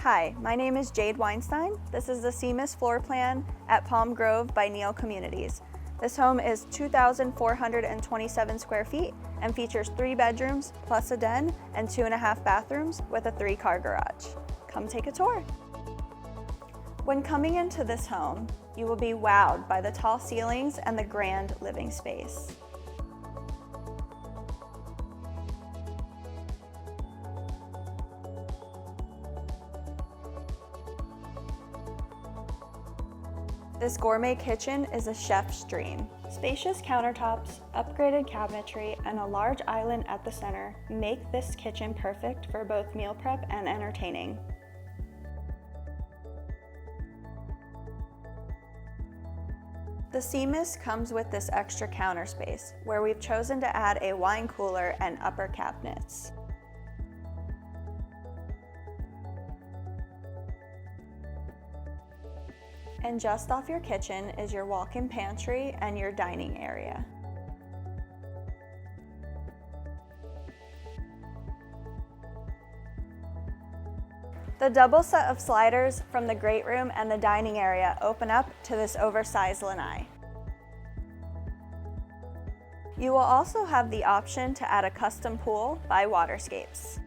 Hi, my name is Jade Weinstein. This is the Seamus floor plan at Palm Grove by Neal Communities. This home is 2,427 square feet and features 3 bedrooms plus a den and 2.5 bathrooms with a 3-car garage. Come take a tour. When coming into this home, you will be wowed by the tall ceilings and the grand living space. This gourmet kitchen is a chef's dream. Spacious countertops, upgraded cabinetry, and a large island at the center make this kitchen perfect for both meal prep and entertaining. The Seamus comes with this extra counter space, where we've chosen to add a wine cooler and upper cabinets. And just off your kitchen is your walk-in pantry and your dining area. The double set of sliders from the great room and the dining area open up to this oversized lanai. You will also have the option to add a custom pool by Waterscapes.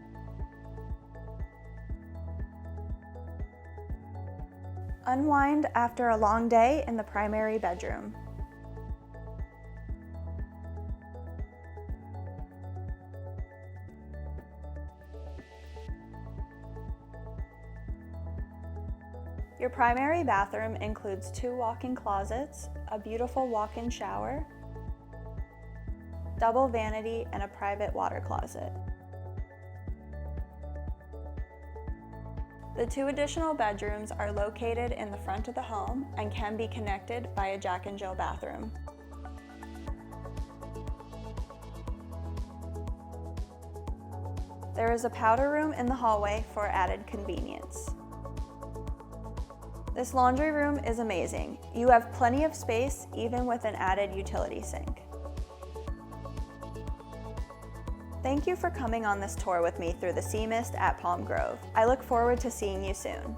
Unwind after a long day in the primary bedroom. Your primary bathroom includes 2 walk-in closets, a beautiful walk-in shower, double vanity, and a private water closet. The 2 additional bedrooms are located in the front of the home and can be connected by a Jack and Jill bathroom. There is a powder room in the hallway for added convenience. This laundry room is amazing. You have plenty of space even with an added utility sink. Thank you for coming on this tour with me through the Seamus at Palm Grove. I look forward to seeing you soon.